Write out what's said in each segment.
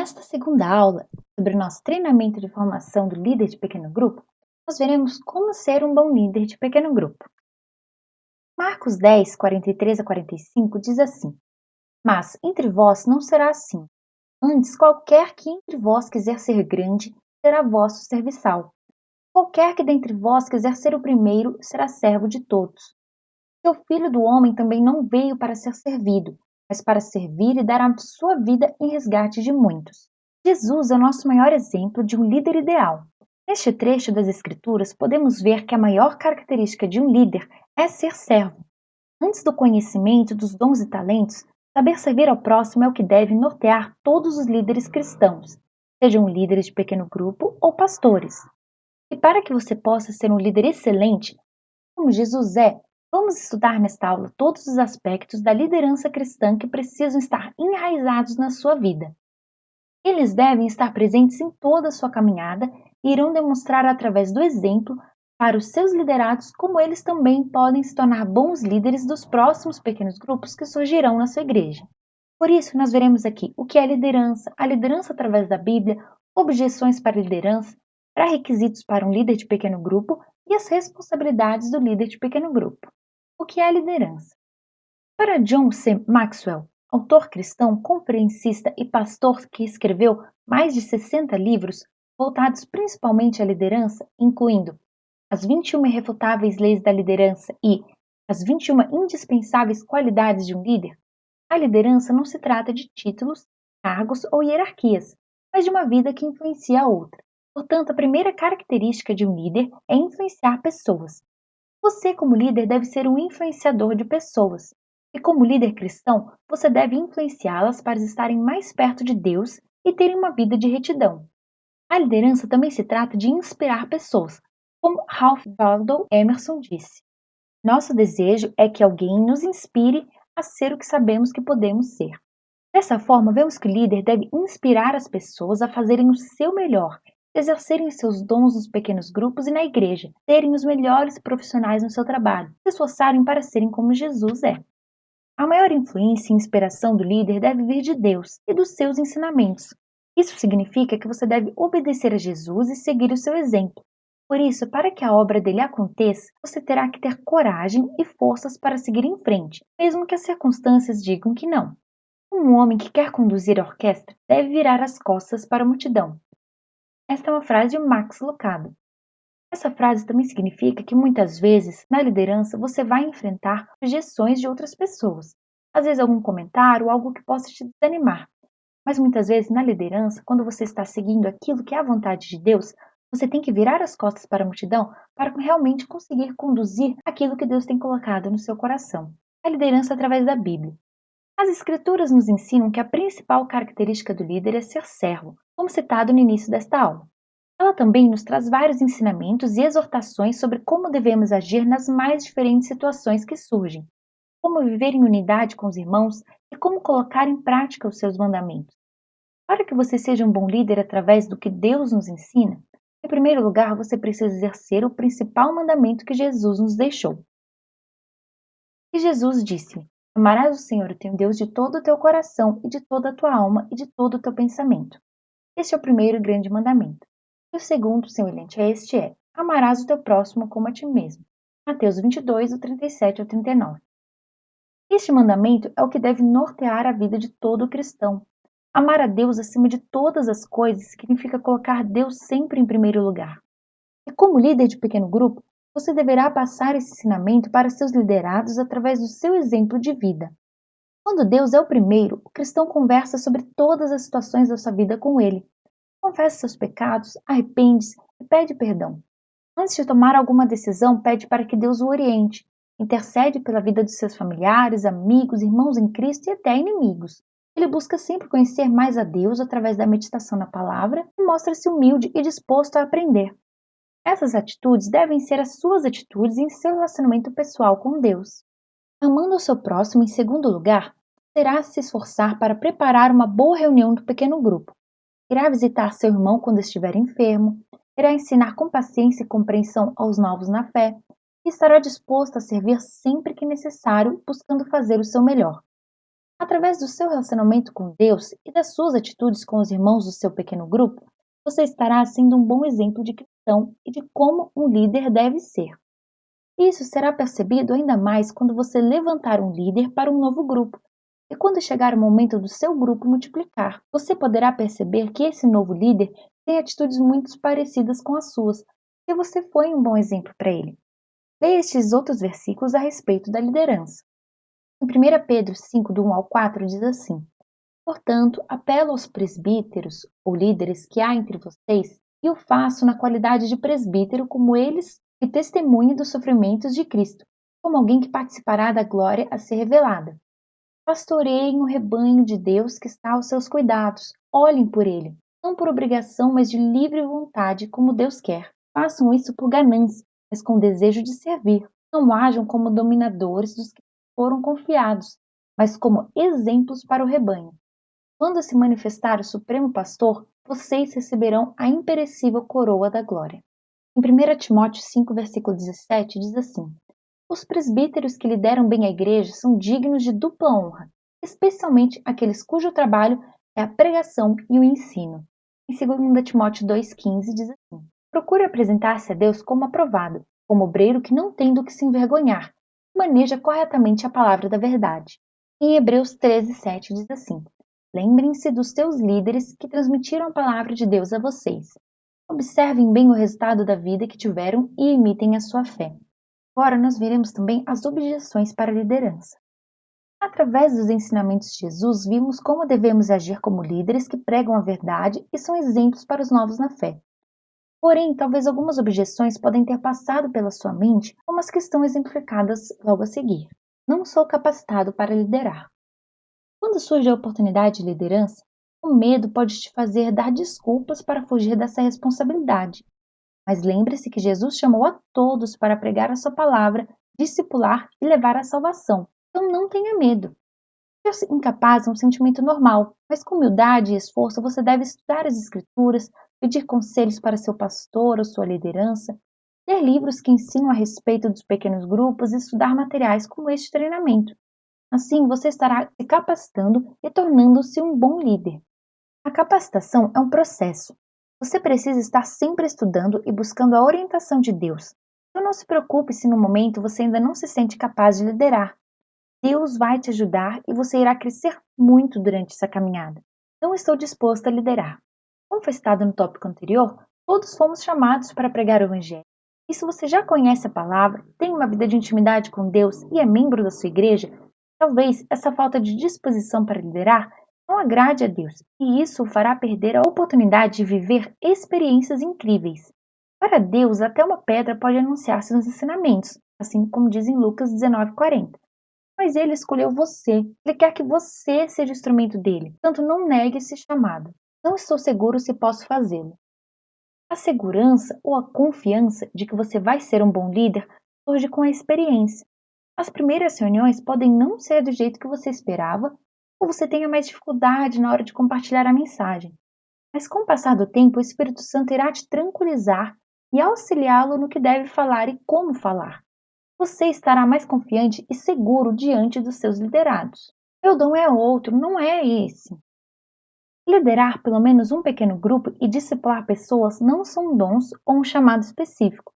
Nesta segunda aula, sobre o nosso treinamento de formação do líder de pequeno grupo, nós veremos como ser um bom líder de pequeno grupo. Marcos 10, 43 a 45 diz assim: Mas entre vós não será assim. Antes, qualquer que entre vós quiser ser grande, será vosso serviçal. Qualquer que dentre vós quiser ser o primeiro, será servo de todos. Porque o Filho do Homem também não veio para ser servido, mas para servir e dar a sua vida em resgate de muitos. Jesus é o nosso maior exemplo de um líder ideal. Neste trecho das Escrituras, podemos ver que a maior característica de um líder é ser servo. Antes do conhecimento dos dons e talentos, saber servir ao próximo é o que deve nortear todos os líderes cristãos, sejam líderes de pequeno grupo ou pastores. E para que você possa ser um líder excelente, como Jesus é, vamos estudar nesta aula todos os aspectos da liderança cristã que precisam estar enraizados na sua vida. Eles devem estar presentes em toda a sua caminhada e irão demonstrar através do exemplo para os seus liderados como eles também podem se tornar bons líderes dos próximos pequenos grupos que surgirão na sua igreja. Por isso, nós veremos aqui o que é a liderança através da Bíblia, objeções para a liderança, pré-requisitos para um líder de pequeno grupo e as responsabilidades do líder de pequeno grupo. O que é a liderança? Para John C. Maxwell, autor cristão, conferencista e pastor que escreveu mais de 60 livros voltados principalmente à liderança, incluindo As 21 Irrefutáveis Leis da Liderança e As 21 Indispensáveis Qualidades de um Líder, a liderança não se trata de títulos, cargos ou hierarquias, mas de uma vida que influencia a outra. Portanto, a primeira característica de um líder é influenciar pessoas. Você, como líder, deve ser um influenciador de pessoas. E como líder cristão, você deve influenciá-las para estarem mais perto de Deus e terem uma vida de retidão. A liderança também se trata de inspirar pessoas, como Ralph Waldo Emerson disse. Nosso desejo é que alguém nos inspire a ser o que sabemos que podemos ser. Dessa forma, vemos que o líder deve inspirar as pessoas a fazerem o seu melhor, exercerem seus dons nos pequenos grupos e na igreja, serem os melhores profissionais no seu trabalho, se esforçarem para serem como Jesus é. A maior influência e inspiração do líder deve vir de Deus e dos seus ensinamentos. Isso significa que você deve obedecer a Jesus e seguir o seu exemplo. Por isso, para que a obra dele aconteça, você terá que ter coragem e forças para seguir em frente, mesmo que as circunstâncias digam que não. Um homem que quer conduzir a orquestra deve virar as costas para a multidão. Esta é uma frase de Max Lucado. Essa frase também significa que muitas vezes, na liderança, você vai enfrentar objeções de outras pessoas. Às vezes algum comentário, algo que possa te desanimar. Mas muitas vezes, na liderança, quando você está seguindo aquilo que é a vontade de Deus, você tem que virar as costas para a multidão para realmente conseguir conduzir aquilo que Deus tem colocado no seu coração. A liderança através da Bíblia. As Escrituras nos ensinam que a principal característica do líder é ser servo, como citado no início desta aula. Ela também nos traz vários ensinamentos e exortações sobre como devemos agir nas mais diferentes situações que surgem, como viver em unidade com os irmãos e como colocar em prática os seus mandamentos. Para que você seja um bom líder através do que Deus nos ensina, em primeiro lugar, você precisa exercer o principal mandamento que Jesus nos deixou. E Jesus disse: Amarás o Senhor, o teu Deus, de todo o teu coração e de toda a tua alma e de todo o teu pensamento. Este é o primeiro grande mandamento. E o segundo, semelhante a este, é: Amarás o teu próximo como a ti mesmo. Mateus 22, do 37 ao 39. Este mandamento é o que deve nortear a vida de todo cristão. Amar a Deus acima de todas as coisas significa colocar Deus sempre em primeiro lugar. E como líder de pequeno grupo, você deverá passar esse ensinamento para seus liderados através do seu exemplo de vida. Quando Deus é o primeiro, o cristão conversa sobre todas as situações da sua vida com Ele. Confessa seus pecados, arrepende-se e pede perdão. Antes de tomar alguma decisão, pede para que Deus o oriente. Intercede pela vida dos seus familiares, amigos, irmãos em Cristo e até inimigos. Ele busca sempre conhecer mais a Deus através da meditação na palavra e mostra-se humilde e disposto a aprender. Essas atitudes devem ser as suas atitudes em seu relacionamento pessoal com Deus. Amando o seu próximo, em segundo lugar, terá se esforçar para preparar uma boa reunião do pequeno grupo. Irá visitar seu irmão quando estiver enfermo, irá ensinar com paciência e compreensão aos novos na fé, e estará disposto a servir sempre que necessário, buscando fazer o seu melhor. Através do seu relacionamento com Deus e das suas atitudes com os irmãos do seu pequeno grupo, você estará sendo um bom exemplo de cristão e de como um líder deve ser. Isso será percebido ainda mais quando você levantar um líder para um novo grupo. E quando chegar o momento do seu grupo multiplicar, você poderá perceber que esse novo líder tem atitudes muito parecidas com as suas, e você foi um bom exemplo para ele. Leia estes outros versículos a respeito da liderança. Em 1 Pedro 5, do 1 ao 4, diz assim: Portanto, apelo aos presbíteros ou líderes que há entre vocês, e o faço na qualidade de presbítero como eles e testemunhe dos sofrimentos de Cristo, como alguém que participará da glória a ser revelada. Pastoreiem o rebanho de Deus que está aos seus cuidados. Olhem por ele, não por obrigação, mas de livre vontade, como Deus quer. Façam isso por ganância, mas com desejo de servir. Não hajam como dominadores dos que foram confiados, mas como exemplos para o rebanho. Quando se manifestar o Supremo Pastor, vocês receberão a imperecível coroa da glória. Em 1 Timóteo 5, versículo 17, diz assim: Os presbíteros que lideram bem a igreja são dignos de dupla honra, especialmente aqueles cujo trabalho é a pregação e o ensino. Em 2 Timóteo 2,15 diz assim: Procure apresentar-se a Deus como aprovado, como obreiro que não tem do que se envergonhar, maneja corretamente a palavra da verdade. Em Hebreus 13,7 diz assim: Lembrem-se dos seus líderes que transmitiram a palavra de Deus a vocês. Observem bem o resultado da vida que tiveram e imitem a sua fé. Agora nós veremos também as objeções para a liderança. Através dos ensinamentos de Jesus, vimos como devemos agir como líderes que pregam a verdade e são exemplos para os novos na fé. Porém, talvez algumas objeções podem ter passado pela sua mente, como as que estão exemplificadas logo a seguir. Não sou capacitado para liderar. Quando surge a oportunidade de liderança, o medo pode te fazer dar desculpas para fugir dessa responsabilidade. Mas lembre-se que Jesus chamou a todos para pregar a sua palavra, discipular e levar à salvação. Então não tenha medo. Ser incapaz é um sentimento normal, mas com humildade e esforço você deve estudar as Escrituras, pedir conselhos para seu pastor ou sua liderança, ler livros que ensinam a respeito dos pequenos grupos e estudar materiais como este treinamento. Assim, você estará se capacitando e tornando-se um bom líder. A capacitação é um processo. Você precisa estar sempre estudando e buscando a orientação de Deus. Então não se preocupe se no momento você ainda não se sente capaz de liderar. Deus vai te ajudar e você irá crescer muito durante essa caminhada. Não estou disposto a liderar. Como foi citado no tópico anterior, todos fomos chamados para pregar o Evangelho. E se você já conhece a palavra, tem uma vida de intimidade com Deus e é membro da sua igreja, talvez essa falta de disposição para liderar não agrade a Deus, e isso o fará perder a oportunidade de viver experiências incríveis. Para Deus, até uma pedra pode anunciar seus ensinamentos, assim como diz em Lucas 19:40. Mas ele escolheu você, ele quer que você seja instrumento dele, portanto não negue esse chamado. Não estou seguro se posso fazê-lo. A segurança ou a confiança de que você vai ser um bom líder surge com a experiência. As primeiras reuniões podem não ser do jeito que você esperava, ou você tenha mais dificuldade na hora de compartilhar a mensagem. Mas com o passar do tempo, o Espírito Santo irá te tranquilizar e auxiliá-lo no que deve falar e como falar. Você estará mais confiante e seguro diante dos seus liderados. Meu dom é outro, não é esse. Liderar pelo menos um pequeno grupo e discipular pessoas não são dons ou um chamado específico,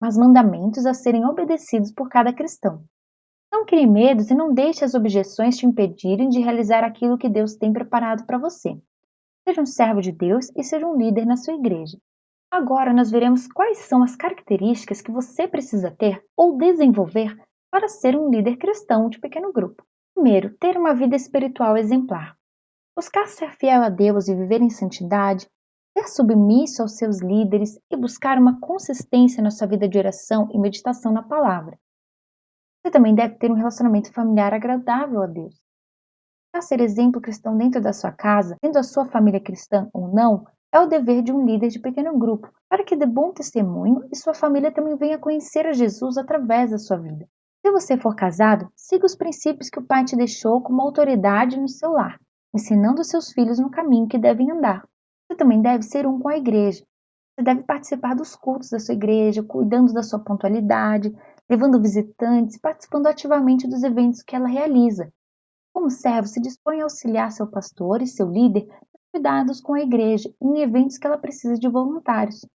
mas mandamentos a serem obedecidos por cada cristão. Não crie medos e não deixe as objeções te impedirem de realizar aquilo que Deus tem preparado para você. Seja um servo de Deus e seja um líder na sua igreja. Agora nós veremos quais são as características que você precisa ter ou desenvolver para ser um líder cristão de pequeno grupo. Primeiro, ter uma vida espiritual exemplar. Buscar ser fiel a Deus e viver em santidade, ser submisso aos seus líderes e buscar uma consistência na sua vida de oração e meditação na palavra. Você também deve ter um relacionamento familiar agradável a Deus. Para ser exemplo cristão dentro da sua casa, sendo a sua família cristã ou não, é o dever de um líder de pequeno grupo, para que dê bom testemunho e sua família também venha conhecer a Jesus através da sua vida. Se você for casado, siga os princípios que o pai te deixou como autoridade no seu lar, ensinando seus filhos no caminho que devem andar. Você também deve ser um com a igreja. Você deve participar dos cultos da sua igreja, cuidando da sua pontualidade, levando visitantes, participando ativamente dos eventos que ela realiza. Como servo, se dispõe a auxiliar seu pastor e seu líder nos cuidados com a igreja e em eventos que ela precisa de voluntários.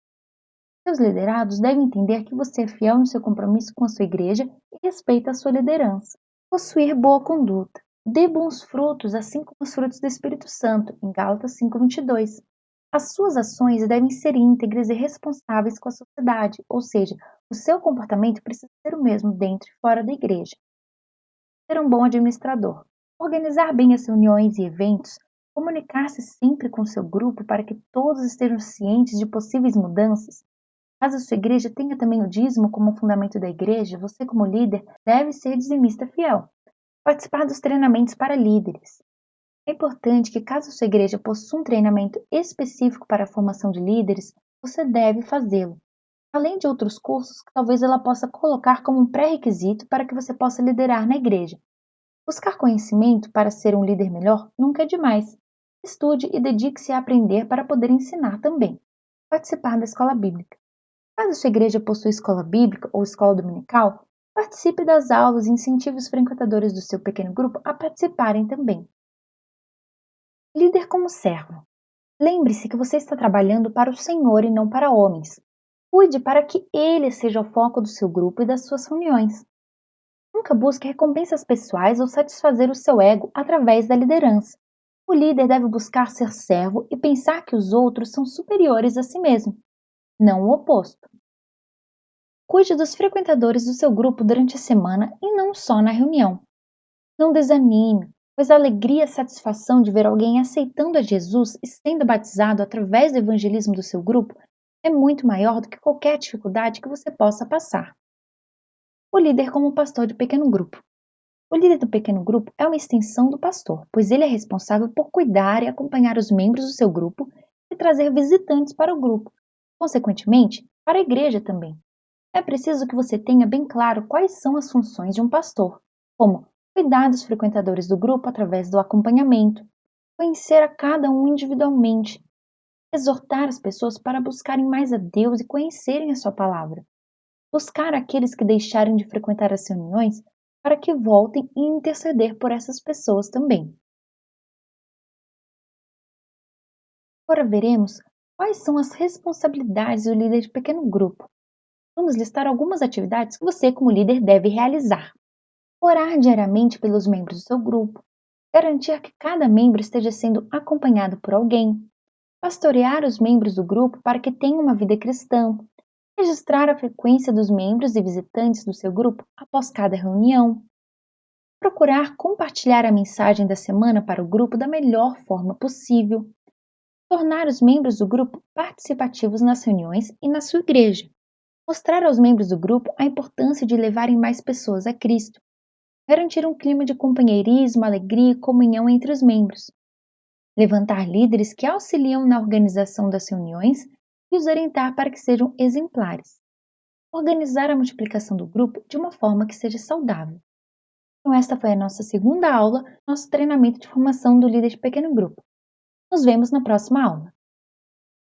Seus liderados devem entender que você é fiel no seu compromisso com a sua igreja e respeita a sua liderança. Possuir boa conduta. Dê bons frutos, assim como os frutos do Espírito Santo, em Gálatas 5:22. As suas ações devem ser íntegras e responsáveis com a sociedade, ou seja, o seu comportamento precisa ser o mesmo dentro e fora da igreja. Ser um bom administrador. Organizar bem as reuniões e eventos, comunicar-se sempre com seu grupo para que todos estejam cientes de possíveis mudanças. Caso a sua igreja tenha também o dízimo como fundamento da igreja, você, como líder, deve ser dizimista fiel. Participar dos treinamentos para líderes. É importante que, caso a sua igreja possua um treinamento específico para a formação de líderes, você deve fazê-lo, além de outros cursos que talvez ela possa colocar como um pré-requisito para que você possa liderar na igreja. Buscar conhecimento para ser um líder melhor nunca é demais. Estude e dedique-se a aprender para poder ensinar também. Participar da escola bíblica. Caso a sua igreja possua escola bíblica ou escola dominical, participe das aulas e incentive os frequentadores do seu pequeno grupo a participarem também. Líder como servo. Lembre-se que você está trabalhando para o Senhor e não para homens. Cuide para que Ele seja o foco do seu grupo e das suas reuniões. Nunca busque recompensas pessoais ou satisfazer o seu ego através da liderança. O líder deve buscar ser servo e pensar que os outros são superiores a si mesmo, não o oposto. Cuide dos frequentadores do seu grupo durante a semana e não só na reunião. Não desanime, pois a alegria e a satisfação de ver alguém aceitando a Jesus e sendo batizado através do evangelismo do seu grupo é muito maior do que qualquer dificuldade que você possa passar. O líder como pastor de pequeno grupo. O líder do pequeno grupo é uma extensão do pastor, pois ele é responsável por cuidar e acompanhar os membros do seu grupo e trazer visitantes para o grupo, consequentemente, para a igreja também. É preciso que você tenha bem claro quais são as funções de um pastor, como cuidar dos frequentadores do grupo através do acompanhamento, conhecer a cada um individualmente, exortar as pessoas para buscarem mais a Deus e conhecerem a sua palavra, buscar aqueles que deixarem de frequentar as reuniões para que voltem e interceder por essas pessoas também. Agora veremos quais são as responsabilidades do líder de pequeno grupo. Vamos listar algumas atividades que você, como líder, deve realizar. Orar diariamente pelos membros do seu grupo, garantir que cada membro esteja sendo acompanhado por alguém, pastorear os membros do grupo para que tenham uma vida cristã, registrar a frequência dos membros e visitantes do seu grupo após cada reunião, procurar compartilhar a mensagem da semana para o grupo da melhor forma possível, tornar os membros do grupo participativos nas reuniões e na sua igreja, mostrar aos membros do grupo a importância de levarem mais pessoas a Cristo, garantir um clima de companheirismo, alegria e comunhão entre os membros, levantar líderes que auxiliam na organização das reuniões e os orientar para que sejam exemplares, organizar a multiplicação do grupo de uma forma que seja saudável. Então esta foi a nossa segunda aula, nosso treinamento de formação do líder de pequeno grupo. Nos vemos na próxima aula.